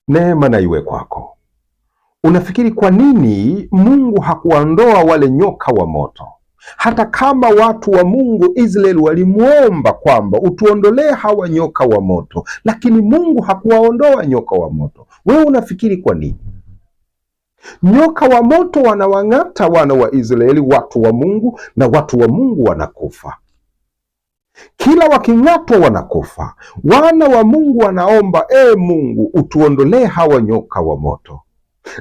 Neema na iwe kwako. Unafikiri kwa nini Mungu hakuondoa wale nyoka wa moto? Hata kama watu wa Mungu Israeli walimuomba kwamba utuondolee hawa nyoka wa moto, lakini Mungu hakuwaondoa nyoka wa moto. Wewe unafikiri kwa nini? Nyoka wa moto wanawang'ata wana wa Israeli, watu wa Mungu, na watu wa Mungu wanakufa. Kila waking'atwa wanakufa. Wana wa Mungu wanaomba, Mungu utuondolee hawa nyoka wa moto,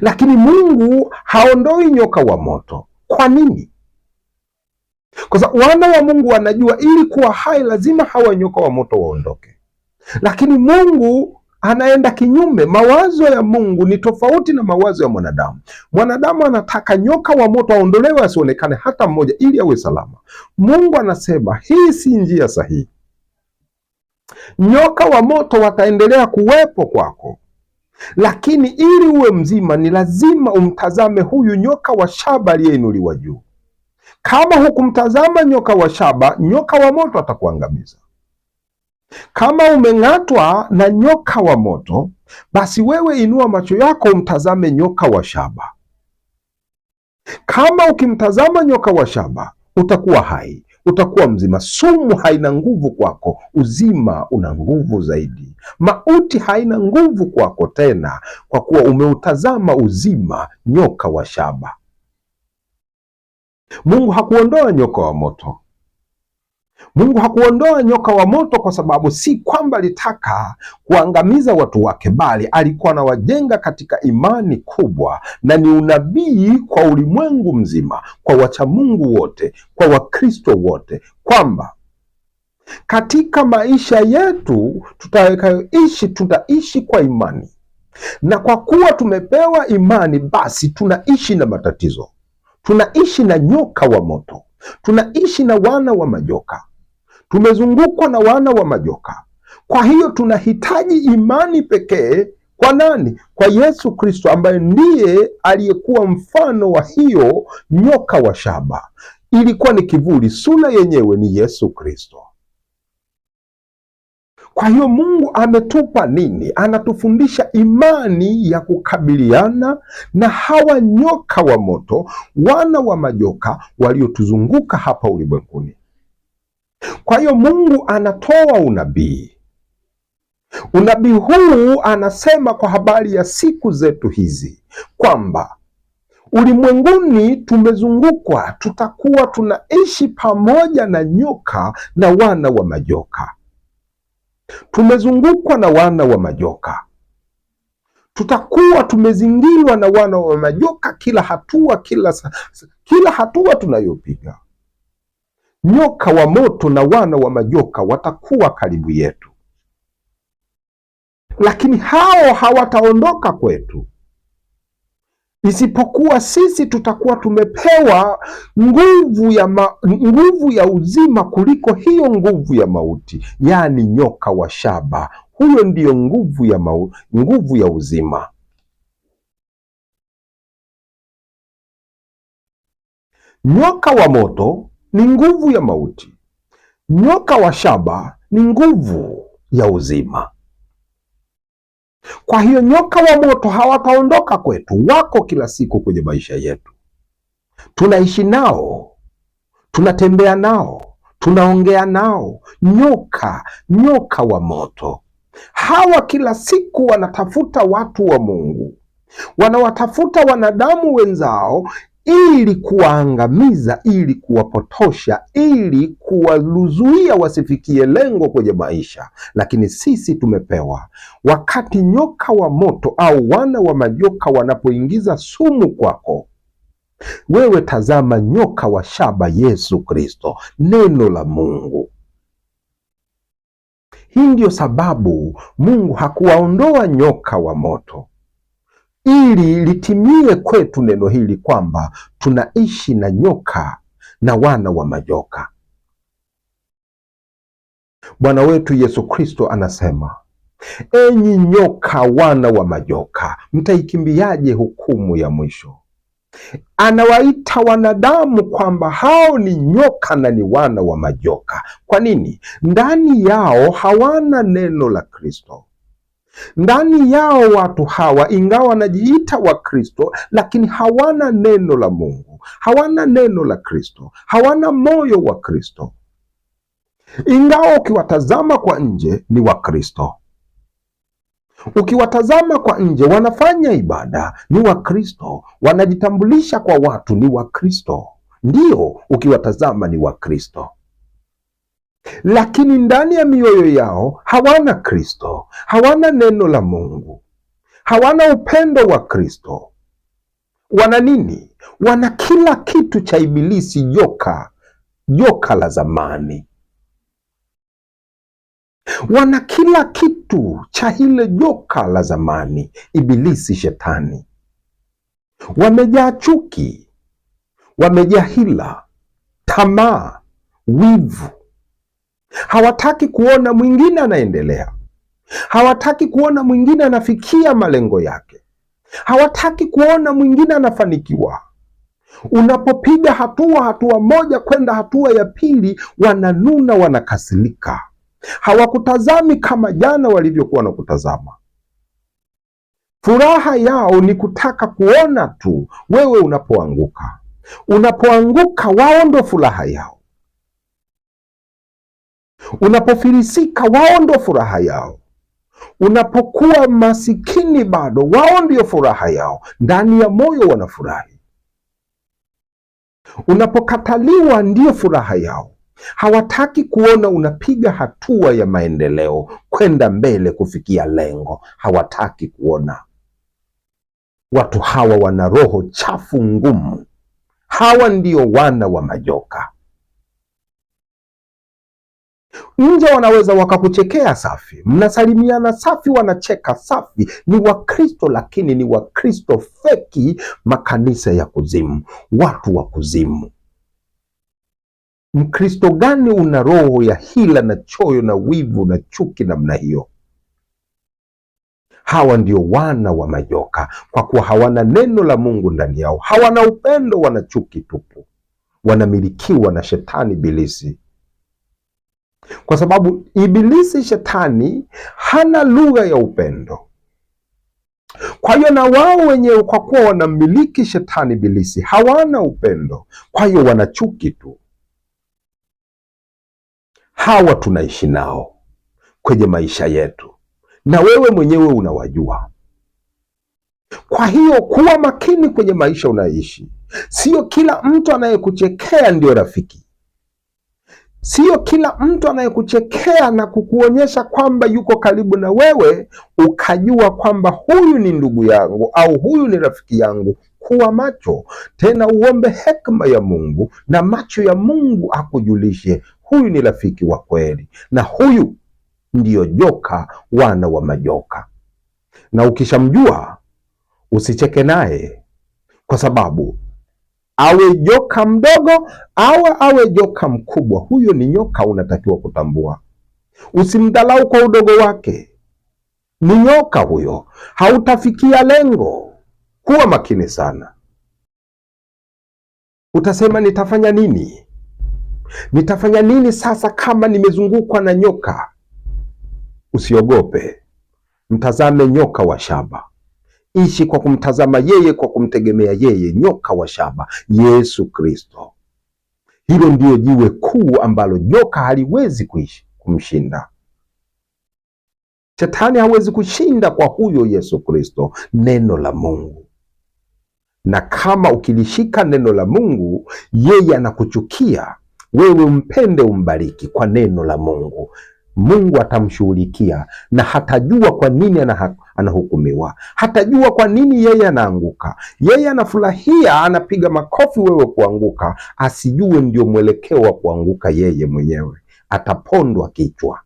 lakini Mungu haondoi nyoka wa moto. Kwa nini? Kwa sababu wana wa Mungu wanajua ili kuwa hai lazima hawa nyoka wa moto waondoke, lakini Mungu anaenda kinyume. Mawazo ya Mungu ni tofauti na mawazo ya mwanadamu. Mwanadamu anataka nyoka wa moto aondolewe, asionekane hata mmoja, ili awe salama. Mungu anasema hii si njia sahihi. Nyoka wa moto wataendelea kuwepo kwako, lakini ili uwe mzima ni lazima umtazame huyu nyoka wa shaba aliyeinuliwa juu. Kama hukumtazama nyoka wa shaba, nyoka wa moto atakuangamiza. Kama umeng'atwa na nyoka wa moto, basi wewe inua macho yako umtazame nyoka wa shaba. Kama ukimtazama nyoka wa shaba, utakuwa hai, utakuwa mzima. Sumu haina nguvu kwako, uzima una nguvu zaidi. Mauti haina nguvu kwako tena, kwa kuwa umeutazama uzima, nyoka wa shaba. Mungu hakuondoa nyoka wa moto. Mungu hakuondoa nyoka wa moto kwa sababu si kwamba alitaka kuangamiza watu wake, bali alikuwa anawajenga katika imani kubwa, na ni unabii kwa ulimwengu mzima, kwa wachamungu wote, kwa Wakristo wote, kwamba katika maisha yetu tutakayoishi, tutaishi kwa imani, na kwa kuwa tumepewa imani, basi tunaishi na matatizo, tunaishi na nyoka wa moto, tunaishi na wana wa majoka. Tumezungukwa na wana wa majoka. Kwa hiyo tunahitaji imani pekee. Kwa nani? Kwa Yesu Kristo, ambaye ndiye aliyekuwa mfano wa hiyo nyoka wa shaba. Ilikuwa ni kivuli, sura yenyewe ni Yesu Kristo. Kwa hiyo Mungu ametupa nini? Anatufundisha imani ya kukabiliana na hawa nyoka wa moto, wana wa majoka waliotuzunguka hapa ulimwenguni. Kwa hiyo Mungu anatoa unabii. Unabii huu anasema kwa habari ya siku zetu hizi kwamba ulimwenguni tumezungukwa, tutakuwa tunaishi pamoja na nyoka na wana wa majoka. Tumezungukwa na wana wa majoka, tutakuwa tumezingirwa na wana wa majoka kila hatua, kila hatua tunayopiga. Nyoka wa moto na wana wa majoka watakuwa karibu yetu, lakini hao hawataondoka kwetu, isipokuwa sisi tutakuwa tumepewa nguvu ya uzima kuliko hiyo nguvu ya mauti, yaani nyoka wa shaba. Huyo ndiyo nguvu ya uzima. Nyoka wa moto ni nguvu ya mauti, nyoka wa shaba ni nguvu ya uzima. Kwa hiyo nyoka wa moto hawataondoka kwetu, wako kila siku kwenye maisha yetu. Tunaishi nao, tunatembea nao, tunaongea nao. Nyoka wa moto hawa kila siku wanatafuta watu wa Mungu, wanawatafuta wanadamu wenzao ili kuwaangamiza, ili kuwapotosha, ili kuwazuia wasifikie lengo kwenye maisha. Lakini sisi tumepewa, wakati nyoka wa moto au wana wa majoka wanapoingiza sumu kwako, wewe tazama nyoka wa shaba, Yesu Kristo, neno la Mungu. Hii ndio sababu Mungu hakuwaondoa nyoka wa moto, ili litimie kwetu neno hili kwamba tunaishi na nyoka na wana wa majoka. Bwana wetu Yesu Kristo anasema, enyi nyoka wana wa majoka, mtaikimbiaje hukumu ya mwisho? Anawaita wanadamu kwamba hao ni nyoka na ni wana wa majoka. Kwa nini? Ndani yao hawana neno la Kristo. Ndani yao watu hawa, ingawa wanajiita Wakristo, lakini hawana neno la Mungu, hawana neno la Kristo, hawana moyo wa Kristo. Ingawa ukiwatazama kwa nje ni Wakristo, ukiwatazama kwa nje wanafanya ibada, ni Wakristo, wanajitambulisha kwa watu, ni Wakristo. Ndiyo, ukiwatazama ni Wakristo, lakini ndani ya mioyo yao hawana Kristo, hawana neno la Mungu, hawana upendo wa Kristo. Wana nini? Wana kila kitu cha Ibilisi, joka la zamani. Wana kila kitu cha hile joka la zamani, Ibilisi, Shetani. Wamejaa chuki, wamejaa hila, tamaa, wivu. Hawataki kuona mwingine anaendelea, hawataki kuona mwingine anafikia malengo yake, hawataki kuona mwingine anafanikiwa. Unapopiga hatua moja kwenda hatua ya pili, wananuna, wanakasirika. Hawakutazami kama jana walivyokuwa wanakutazama. Furaha yao ni kutaka kuona tu wewe unapoanguka. Unapoanguka, wao ndo furaha yao. Unapofilisika, wao ndo furaha yao. Unapokuwa masikini bado, wao ndio furaha yao. Ndani ya moyo wanafurahi. Unapokataliwa, ndio furaha yao. Hawataki kuona unapiga hatua ya maendeleo kwenda mbele kufikia lengo. Hawataki kuona. Watu hawa wana roho chafu ngumu. Hawa ndio wana wa majoka. Nje wanaweza wakakuchekea safi, mnasalimiana safi, wanacheka safi, ni Wakristo, lakini ni Wakristo feki, makanisa ya kuzimu, watu wa kuzimu. Mkristo gani una roho ya hila na choyo na wivu na chuki namna hiyo? Hawa ndio wana wa majoka, kwa kuwa hawana neno la Mungu ndani yao, hawana upendo, wana chuki tupu, wanamilikiwa na Shetani Ibilisi. Kwa sababu Ibilisi, Shetani, hana lugha ya upendo. Kwa hiyo na wao wenyewe, kwa kuwa wanamiliki Shetani Ibilisi, hawana upendo, kwa hiyo wana chuki tu. Hawa tunaishi nao kwenye maisha yetu, na wewe mwenyewe unawajua. Kwa hiyo kuwa makini kwenye maisha unaishi. Sio kila mtu anayekuchekea ndio rafiki. Sio kila mtu anayekuchekea na kukuonyesha kwamba yuko karibu na wewe ukajua kwamba huyu ni ndugu yangu au huyu ni rafiki yangu. Kuwa macho, tena uombe hekima ya Mungu na macho ya Mungu akujulishe huyu ni rafiki wa kweli na huyu ndiyo joka, wana wa majoka. Na ukishamjua usicheke naye, kwa sababu awe joka mdogo au awe joka mkubwa, huyo ni nyoka, unatakiwa kutambua. Usimdhalau kwa udogo wake, ni nyoka huyo, hautafikia lengo. Kuwa makini sana. Utasema nitafanya nini? Nitafanya nini sasa kama nimezungukwa na nyoka? Usiogope, mtazame nyoka wa shaba. Ishi kwa kumtazama yeye, kwa kumtegemea yeye, nyoka wa shaba, Yesu Kristo. Hilo ndio jiwe kuu ambalo joka haliwezi kumshinda. Shetani hawezi kushinda kwa huyo Yesu Kristo, neno la Mungu. Na kama ukilishika neno la Mungu, yeye anakuchukia wewe, umpende, umbariki kwa neno la Mungu. Mungu atamshughulikia na hatajua kwa nini anahukumiwa. Hatajua kwa nini yeye anaanguka. Yeye anafurahia, anapiga makofi wewe kuanguka, asijue ndio mwelekeo wa kuanguka yeye mwenyewe. Atapondwa kichwa.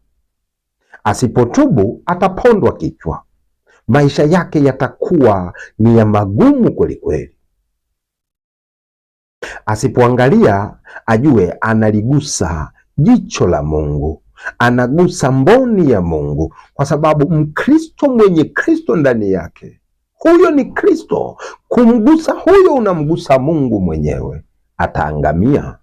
Asipotubu atapondwa kichwa. Maisha yake yatakuwa ni ya magumu kweli kweli. Asipoangalia ajue analigusa jicho la Mungu, anagusa mboni ya Mungu, kwa sababu Mkristo mwenye Kristo ndani yake, huyo ni Kristo. Kumgusa huyo, unamgusa Mungu mwenyewe, ataangamia.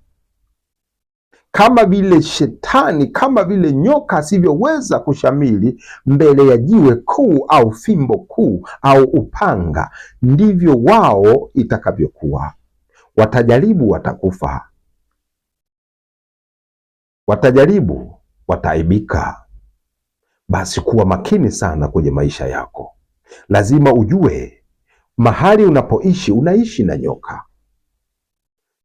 kama vile shetani, kama vile nyoka asivyoweza kushamili mbele ya jiwe kuu au fimbo kuu au upanga, ndivyo wao itakavyokuwa. Watajaribu, watakufa. Watajaribu, wataaibika. Basi kuwa makini sana kwenye maisha yako. Lazima ujue mahali unapoishi, unaishi na nyoka.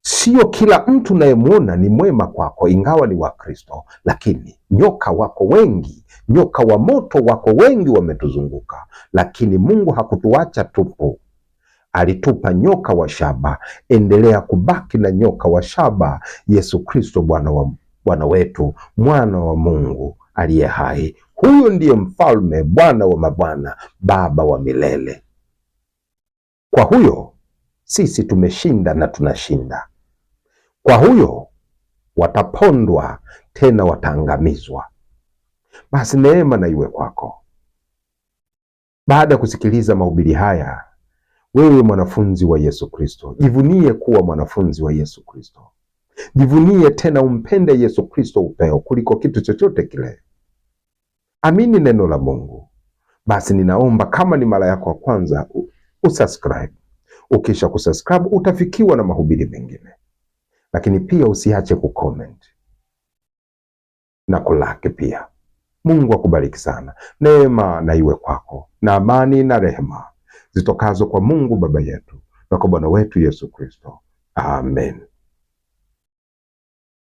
Sio kila mtu unayemwona ni mwema kwako, ingawa ni Wakristo, lakini nyoka wako wengi, nyoka wa moto wako wengi wametuzunguka. Lakini Mungu hakutuacha tupu, alitupa nyoka wa shaba. Endelea kubaki na nyoka wa shaba, Yesu Kristo, Bwana wetu, mwana wa Mungu aliye hai. Huyo ndiye mfalme, Bwana wa mabwana, Baba wa milele. Kwa huyo sisi tumeshinda na tunashinda. Kwa huyo watapondwa, tena wataangamizwa. Basi neema na iwe kwako. Baada ya kusikiliza mahubiri haya, wewe mwanafunzi wa Yesu Kristo, jivunie kuwa mwanafunzi wa Yesu Kristo. Jivunie tena umpende Yesu Kristo upeo kuliko kitu chochote kile. Amini neno la Mungu. Basi ninaomba kama ni mara yako ya kwanza, usubscribe. Ukisha kusubscribe utafikiwa na mahubiri mengine. Lakini pia usiache kucomment na kulike pia. Mungu akubariki sana. Neema na iwe kwako, na amani na rehema zitokazo kwa Mungu Baba yetu na kwa Bwana wetu Yesu Kristo. Amen.